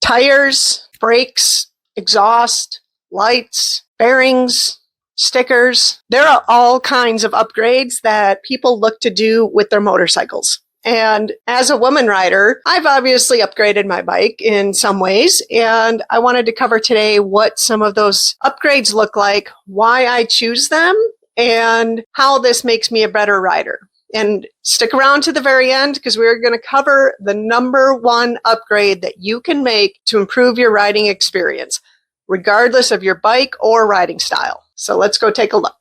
tires, brakes, exhaust, lights, bearings, stickers. There are all kinds of upgrades that people look to do with their motorcycles. And as a woman rider, I've obviously upgraded my bike in some ways, and I wanted to cover today what some of those upgrades look like, why I choose them, and how this makes me a better rider. And stick around to the very end because we're going to cover the number one upgrade that you can make to improve your riding experience, regardless of your bike or riding style. So let's go take a look.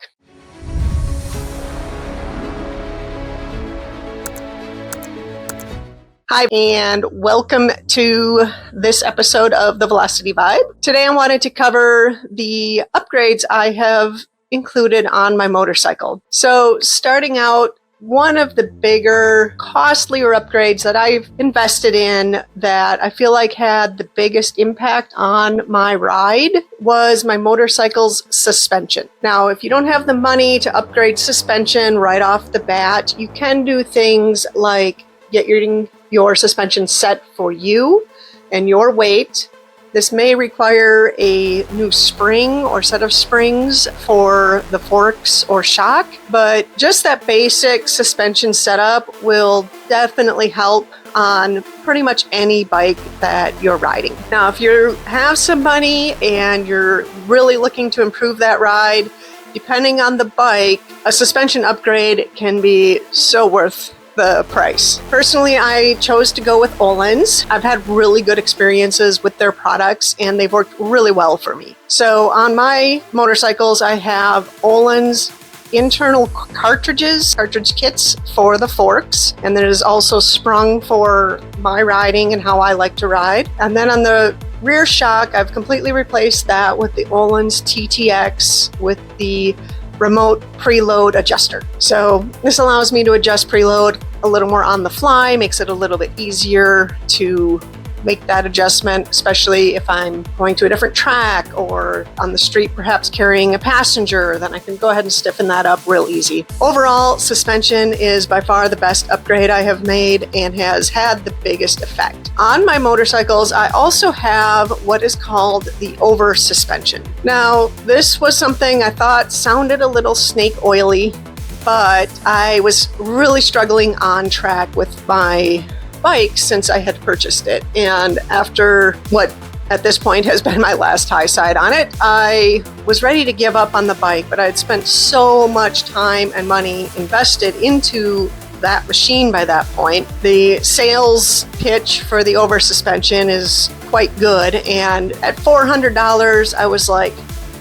Hi, and welcome to this episode of the Velocity Vibe. Today I wanted to cover the upgrades I have included on my motorcycle. So starting out, one of the bigger, costlier upgrades that I've invested in that I feel like had the biggest impact on my ride was my motorcycle's suspension. Now, if you don't have the money to upgrade suspension right off the bat, you can do things like getting your suspension set for you and your weight. This may require a new spring or set of springs for the forks or shock, but just that basic suspension setup will definitely help on pretty much any bike that you're riding. Now, if you have some money and you're really looking to improve that ride, depending on the bike, a suspension upgrade can be so worth the price. Personally, I chose to go with Öhlins. I've had really good experiences with their products and they've worked really well for me. So on my motorcycles, I have Öhlins internal cartridge kits for the forks, and there's also sprung for my riding and how I like to ride. And then on the rear shock, I've completely replaced that with the Öhlins TTX with the remote preload adjuster. So this allows me to adjust preload a little more on the fly, makes it a little bit easier to make that adjustment, especially if I'm going to a different track or on the street, perhaps carrying a passenger, then I can go ahead and stiffen that up real easy. Overall, suspension is by far the best upgrade I have made and has had the biggest effect. On my motorcycles, I also have what is called the over suspension. Now, this was something I thought sounded a little snake oily, but I was really struggling on track with my bike since I had purchased it. And after what at this point has been my last high side on it, I was ready to give up on the bike, but I had spent so much time and money invested into that machine by that point. The sales pitch for the over suspension is quite good. And at $400, I was like,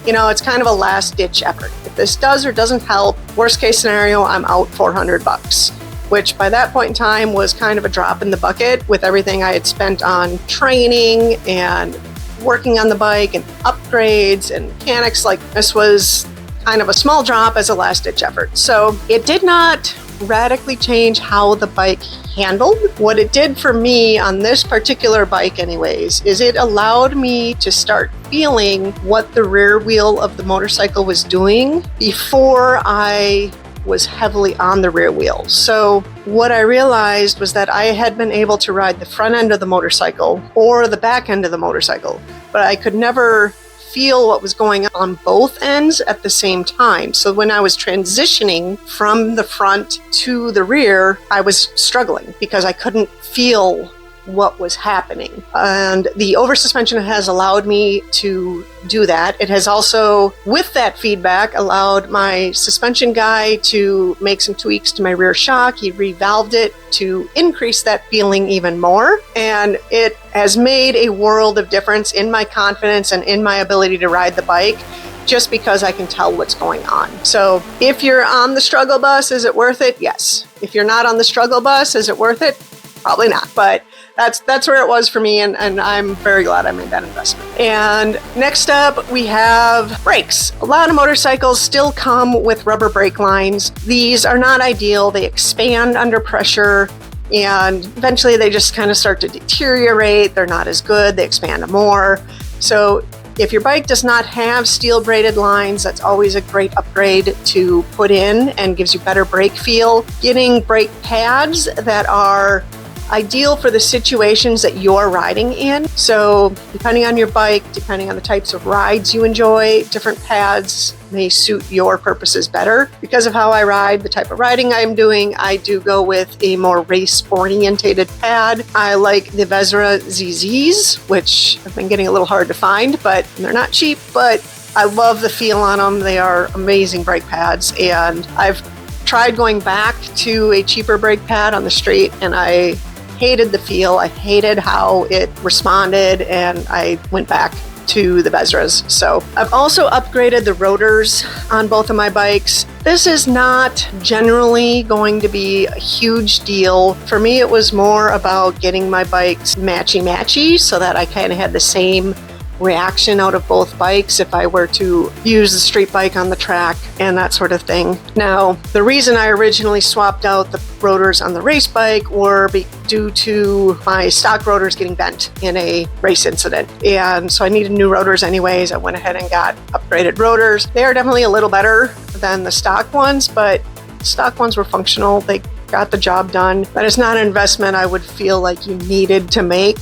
it's kind of a last ditch effort. If this does or doesn't help, worst case scenario, I'm out $400. Which by that point in time was kind of a drop in the bucket with everything I had spent on training and working on the bike and upgrades and mechanics. Like, this was kind of a small drop as a last-ditch effort. So it did not radically change how the bike handled. What it did for me on this particular bike anyways, is it allowed me to start feeling what the rear wheel of the motorcycle was doing before I was heavily on the rear wheel. So what I realized was that I had been able to ride the front end of the motorcycle or the back end of the motorcycle, but I could never feel what was going on both ends at the same time. So when I was transitioning from the front to the rear, I was struggling because I couldn't feel what was happening. And the over suspension has allowed me to do that. It has also, with that feedback, allowed my suspension guy to make some tweaks to my rear shock. He revalved it to increase that feeling even more. And it has made a world of difference in my confidence and in my ability to ride the bike, just because I can tell what's going on. So if you're on the struggle bus, is it worth it? Yes. If you're not on the struggle bus, is it worth it? Probably not. But that's where it was for me, and I'm very glad I made that investment. And next up, we have brakes. A lot of motorcycles still come with rubber brake lines. These are not ideal. They expand under pressure, and eventually they just kind of start to deteriorate. They're not as good. They expand more. So if your bike does not have steel braided lines, that's always a great upgrade to put in and gives you better brake feel. Getting brake pads that are ideal for the situations that you're riding in. So depending on your bike, depending on the types of rides you enjoy, different pads may suit your purposes better. Because of how I ride, the type of riding I'm doing, I do go with a more race-orientated pad. I like the Vezra ZZs, which have been getting a little hard to find, but they're not cheap, but I love the feel on them. They are amazing brake pads, and I've tried going back to a cheaper brake pad on the straight, and I hated the feel. I hated how it responded, and I went back to the Vezras. So I've also upgraded the rotors on both of my bikes. This is not generally going to be a huge deal. For me, it was more about getting my bikes matchy so that I kind of had the same reaction out of both bikes if I were to use the street bike on the track and that sort of thing. Now, the reason I originally swapped out the rotors on the race bike were due to my stock rotors getting bent in a race incident. And so I needed new rotors anyways. I went ahead and got upgraded rotors. They are definitely a little better than the stock ones, but stock ones were functional. They got the job done. That is not an investment I would feel like you needed to make.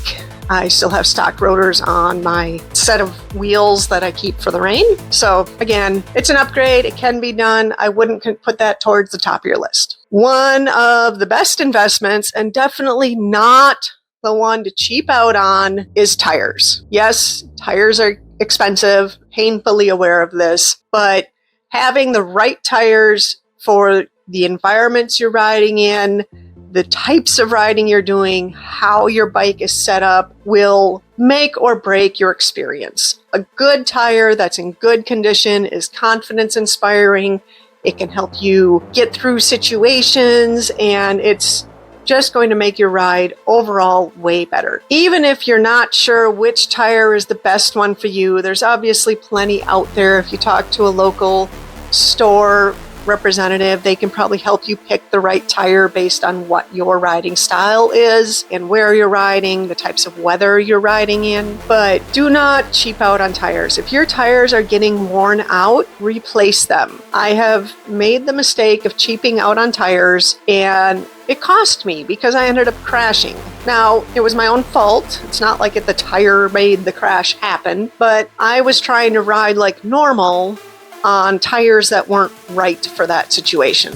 I still have stock rotors on my set of wheels that I keep for the rain. So again, it's an upgrade. It can be done. I wouldn't put that towards the top of your list. One of the best investments, and definitely not the one to cheap out on, is tires. Yes, tires are expensive, painfully aware of this, but having the right tires for the environments you're riding in, the types of riding you're doing, how your bike is set up will make or break your experience. A good tire that's in good condition is confidence inspiring. It can help you get through situations, and it's just going to make your ride overall way better. Even if you're not sure which tire is the best one for you, there's obviously plenty out there. If you talk to a local store representative, they can probably help you pick the right tire based on what your riding style is and where you're riding, the types of weather you're riding in. But do not cheap out on tires. If your tires are getting worn out, replace them. I have made the mistake of cheaping out on tires, and it cost me because I ended up crashing. Now, it was my own fault. It's not like the tire made the crash happen, but I was trying to ride like normal on tires that weren't right for that situation.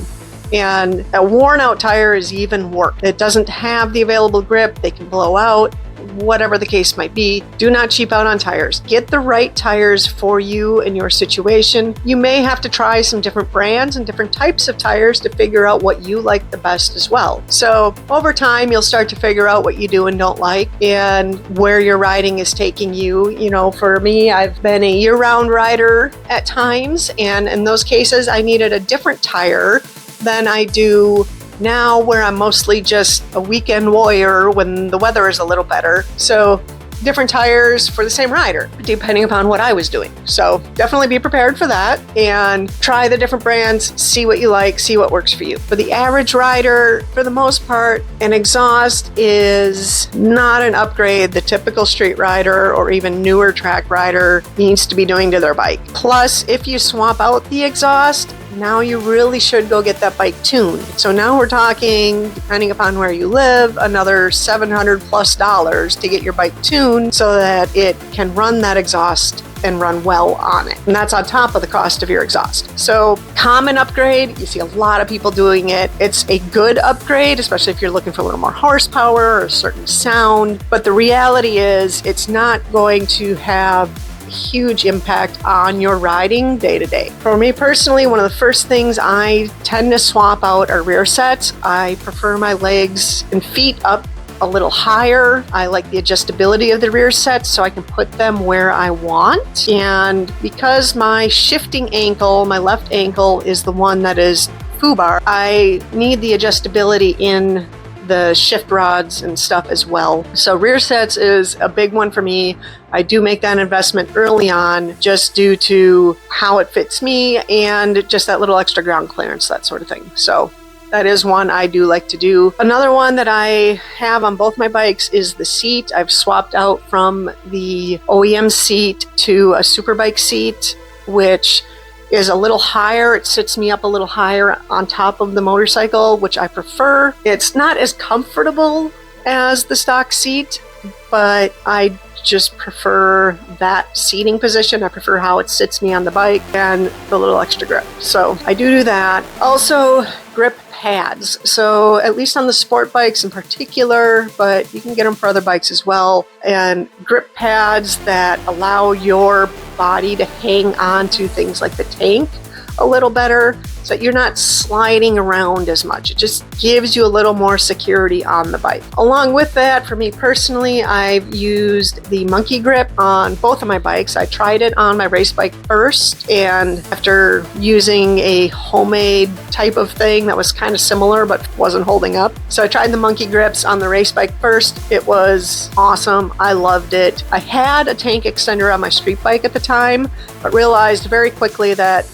And a worn out tire is even worse. It doesn't have the available grip. They can blow out, whatever the case might be. Do not cheap out on tires. Get the right tires for you and your situation. You may have to try some different brands and different types of tires to figure out what you like the best as well. So over time, you'll start to figure out what you do and don't like and where your riding is taking you. You know, for me, I've been a year-round rider at times, and in those cases, I needed a different tire than I do now, where I'm mostly just a weekend warrior when the weather is a little better. So different tires for the same rider, depending upon what I was doing. So definitely be prepared for that and try the different brands, see what you like, see what works for you. For the average rider, for the most part, an exhaust is not an upgrade the typical street rider or even newer track rider needs to be doing to their bike. Plus, if you swap out the exhaust, now you really should go get that bike tuned. So now we're talking, depending upon where you live, another $700+ to get your bike tuned so that it can run that exhaust and run well on it. And that's on top of the cost of your exhaust. So common upgrade, you see a lot of people doing it. It's a good upgrade, especially if you're looking for a little more horsepower or a certain sound. But the reality is it's not going to have huge impact on your riding day to day. For me personally, one of the first things I tend to swap out are rear sets. I prefer my legs and feet up a little higher. I like the adjustability of the rear sets so I can put them where I want. And because my shifting ankle, my left ankle, is the one that is foobar, I need the adjustability in the shift rods and stuff as well. So rear sets is a big one for me. I do make that investment early on just due to how it fits me and just that little extra ground clearance, that sort of thing. So that is one I do like to do. Another one that I have on both my bikes is the seat. I've swapped out from the OEM seat to a Superbike seat, which is a little higher. It sits me up a little higher on top of the motorcycle, which I prefer. It's not as comfortable as the stock seat, but I just prefer that seating position. I prefer how it sits me on the bike and the little extra grip. So I do that. Also, grip pads. So at least on the sport bikes in particular, but you can get them for other bikes as well. And grip pads that allow your body to hang on to things like the tank a little better, so that you're not sliding around as much. It just gives you a little more security on the bike. Along with that, for me personally, I've used the Monkey Grip on both of my bikes. I tried it on my race bike first, and after using a homemade type of thing that was kind of similar but wasn't holding up. So I tried the Monkey Grips on the race bike first. It was awesome. I loved it. I had a tank extender on my street bike at the time, but realized very quickly that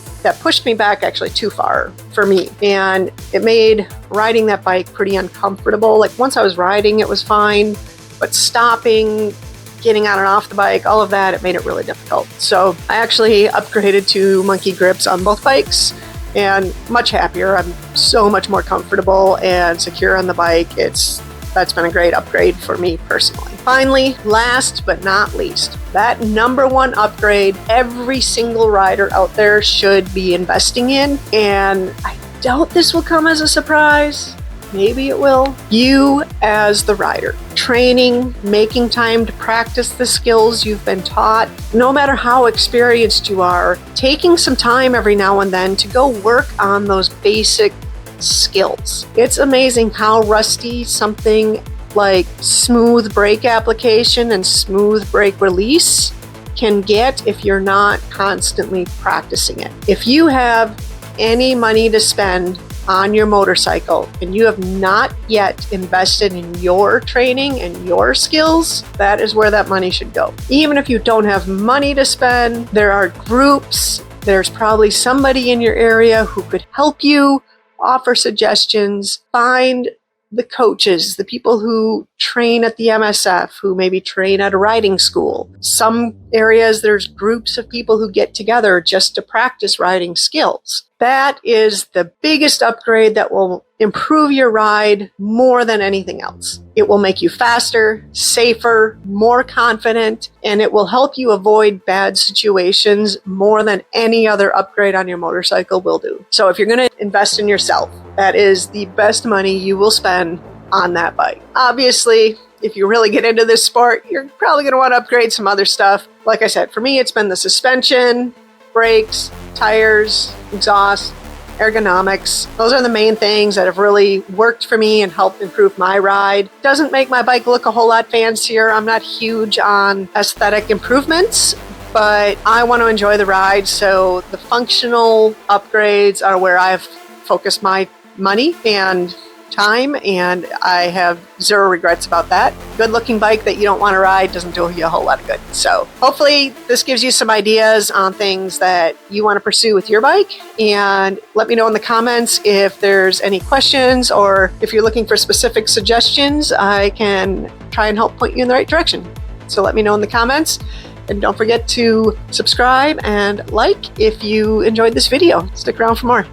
pushed me back actually too far for me. And it made riding that bike pretty uncomfortable. Like once I was riding, it was fine, but stopping, getting on and off the bike, all of that, it made it really difficult. So I actually upgraded to Monkey Grips on both bikes and much happier. I'm so much more comfortable and secure on the bike. That's been a great upgrade for me personally. Finally, last but not least, that number one upgrade every single rider out there should be investing in, and I doubt this will come as a surprise. Maybe it will. You as the rider. Training, making time to practice the skills you've been taught. No matter how experienced you are, taking some time every now and then to go work on those basic skills. It's amazing how rusty something like smooth brake application and smooth brake release can get if you're not constantly practicing it. If you have any money to spend on your motorcycle and you have not yet invested in your training and your skills, that is where that money should go. Even if you don't have money to spend, there are groups, there's probably somebody in your area who could help you, offer suggestions, find the coaches, the people who train at the MSF, who maybe train at a riding school. Some areas, there's groups of people who get together just to practice riding skills. That is the biggest upgrade that will improve your ride more than anything else. It will make you faster, safer, more confident, and it will help you avoid bad situations more than any other upgrade on your motorcycle will do. So if you're going to invest in yourself, that is the best money you will spend on that bike. Obviously, if you really get into this sport, you're probably going to want to upgrade some other stuff. Like I said, for me, it's been the suspension, brakes, tires, exhaust, ergonomics. Those are the main things that have really worked for me and helped improve my ride. Doesn't make my bike look a whole lot fancier. I'm not huge on aesthetic improvements, but I want to enjoy the ride. So the functional upgrades are where I've focused my money and time, and I have zero regrets about that. Good looking bike that you don't want to ride doesn't do you a whole lot of good. So hopefully this gives you some ideas on things that you want to pursue with your bike, and let me know in the comments if there's any questions, or if you're looking for specific suggestions, I can try and help point you in the right direction. So let me know in the comments, and don't forget to subscribe and like if you enjoyed this video. Stick around for more.